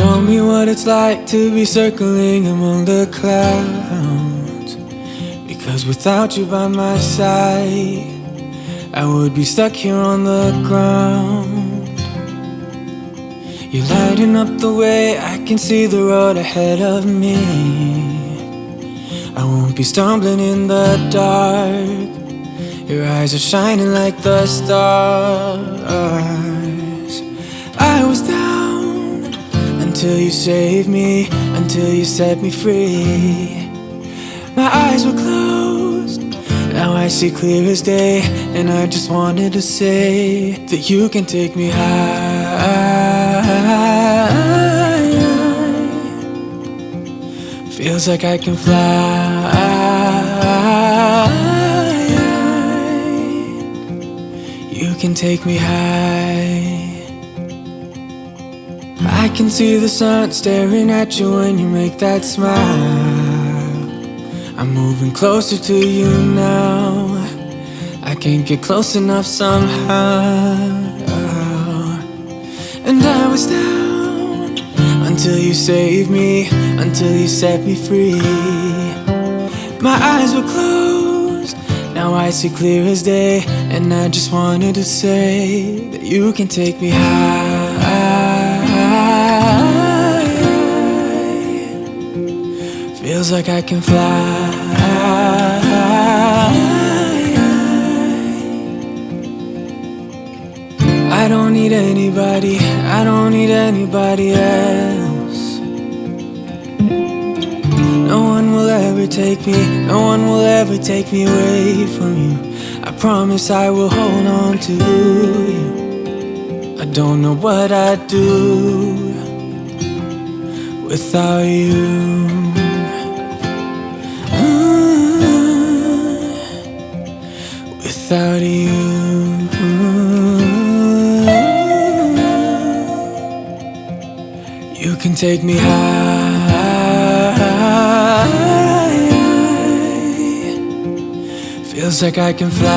Show me what it's like to be circling among the clouds. Because without you by my side, I would be stuck here on the ground. You're lighting up the way, I can see the road ahead of me. I won't be stumbling in the dark. Your eyes are shining like the stars. I was down until you saved me, until you set me free. My eyes were closed, now I see clear as day. And I just wanted to say that you can take me high. Feels like I can fly. You can take me high. I can see the sun staring at you when you make that smile. I'm moving closer to you now. I can't get close enough somehow. And I was down until you saved me, until you set me free. My eyes were closed, now I see clear as day. And I just wanted to say that you can take me high. Feels like I can fly. I don't need anybody, I don't need anybody else. No one will ever take me, no one will ever take me away from you. I promise I will hold on to you. I don't know what I'd do without you. Without you. You can take me high. Feels like I can fly.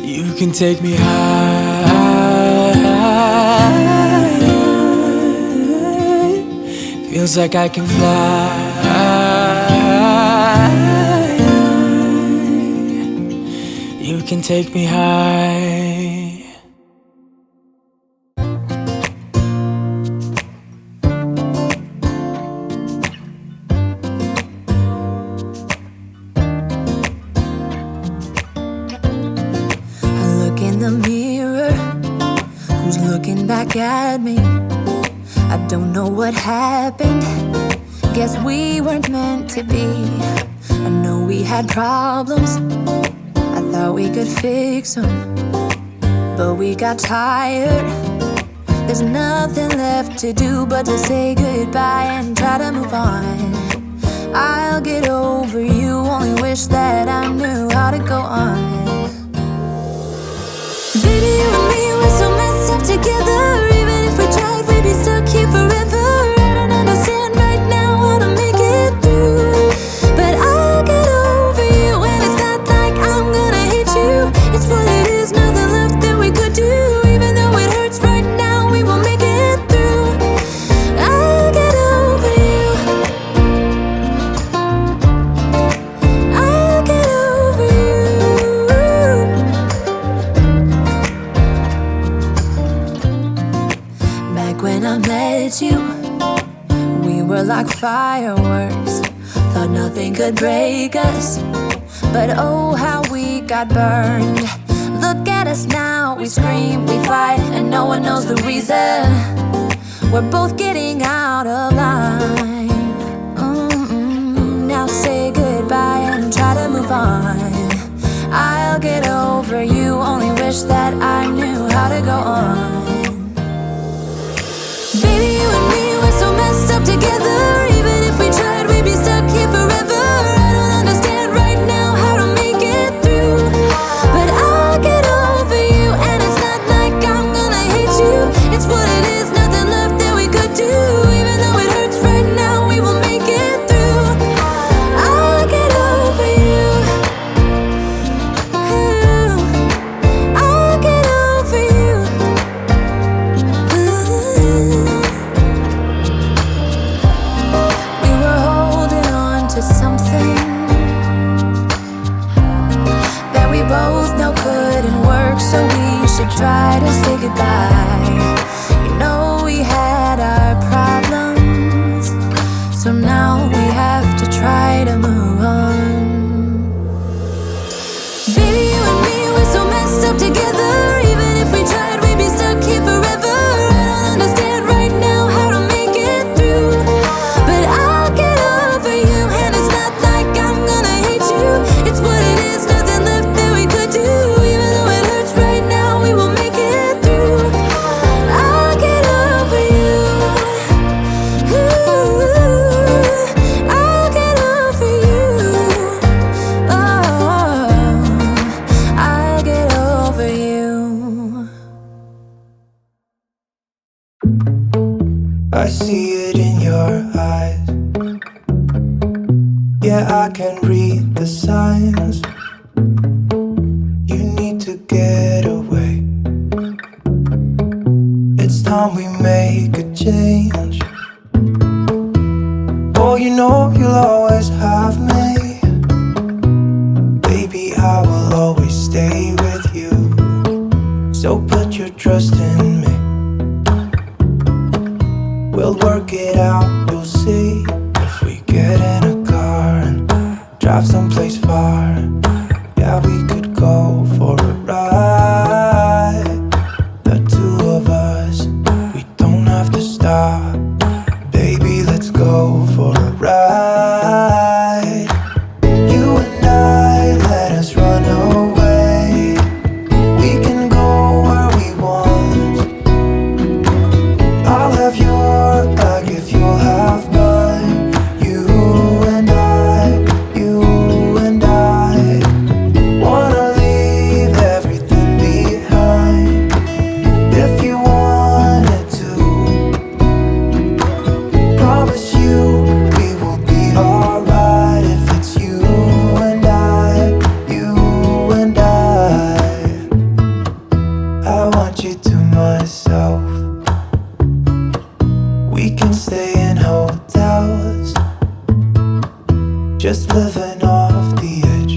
You can take me high. Feels like I can fly. You can take me high. Who's looking back at me? I don't know what happened. Guess we weren't meant to be. I know we had problems, I thought we could fix them, but we got tired. There's nothing left to do but to say goodbye and try to move on. I'll get over you, only wish that I knew how to go on. Baby, you and me, we're so messed up together. Even if we tried, we'd be stuck here forever. I don't understand right now how to make it through, but I'll get over you. And it's not like I'm gonna hate you. It's what it is, nothing left that we could do. Even though it hurts right now, we will make it through. I'll get over you. I'll get over you. When I met you, we were like fireworks. Thought nothing could break us, but oh how we got burned. Look at us now, we scream, we fight, and no one knows the reason. We're both getting out of line. Now say goodbye and try to move on. I'll get over you, only wish that I knew how to go on. Baby, you and me, we're so messed up together. Even if we tried, we'd be stuck here forever. I don't understand right now how to make it through, but I'll get over you. And it's not like I'm gonna hate you. It's what it is, nothing left that we could do. Even though it hurts right now, we will make it through. I'll get over you. I'll get over both know couldn't work, so we should try to say goodbye. You know we had our problems, so now we have to try to move on. Baby, you and me, we're so messed up together. Even if we tried, we'd be stuck here forever. I don't understand right now how to make it through, but I'll get over you. And it's not like I'm gonna hate you, it's what it is, nothing left that we could do. Even though it hurts right now, we will make it through. I'll get over you. Ooh, I'll get over you. Oh, I'll get over you. I see it in your eyes. Yeah, I can read the signs. You need to get away. It's time we make a change. Oh, you know you'll always have me. Baby, I will always stay with you. So put your trust in me. We'll work it out, you'll see. If we get in a car and drive someplace far, yeah, we could go for a ride. The two of us, we don't have to stop. Baby, let's go for a ride. You and I, let us run away. We can go where we want. I'll have your back if you'll have mine. You and I wanna leave everything behind. If you wanted to, promise you we will be alright. If it's you and I want you to myself. We can stay in hotels, just living off the edge.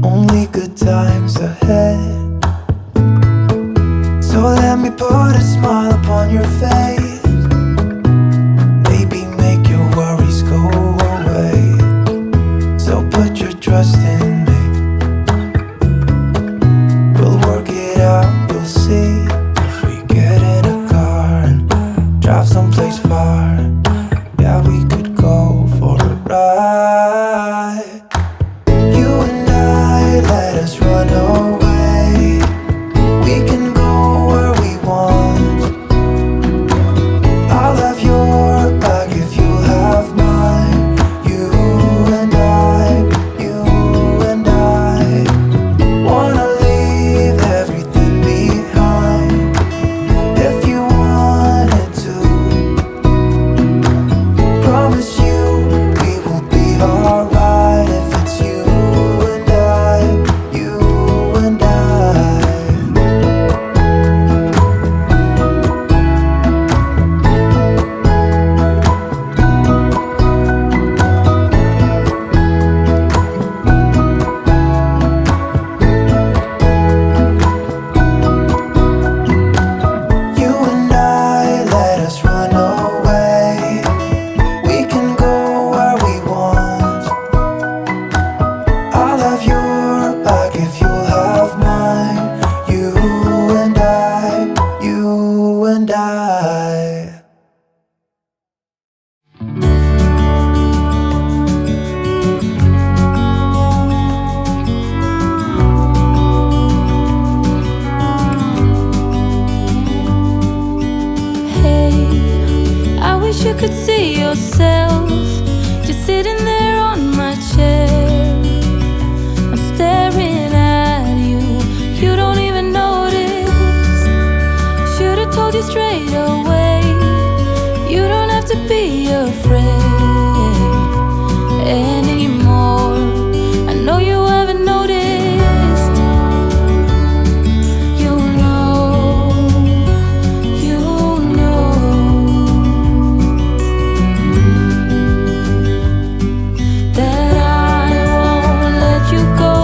Only good times ahead. So let me put a smile upon your face. Maybe make your worries go away. So put your trust in me. We'll work it out, you'll see. If we get in a car and drive someplace far, yeah, we could go for a ride. You and I, let us run away. We can go where we want. I'll have your back if you'll have mine. You and I wanna leave everything behind. If you wanted to, promise you we will be alright. If it's you and I. You and I, let us run away. We can go where we want. I'll have your back if you'll have mine. You and I. Hey, I wish you could see yourself just sitting there on my chair. I'm staring at you, you don't even notice. Should've told you straight away, you don't have to be afraid anymore. I know you haven't noticed. You know that I won't let you go.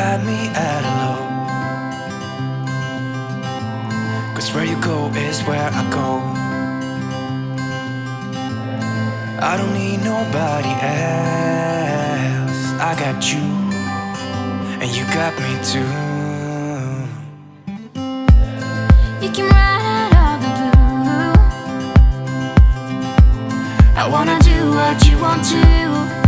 had me at a low. 'Cause where you go is where I go. I don't need nobody else. I got you, and you got me too. You can ride all the blue. I wanna do what you want to.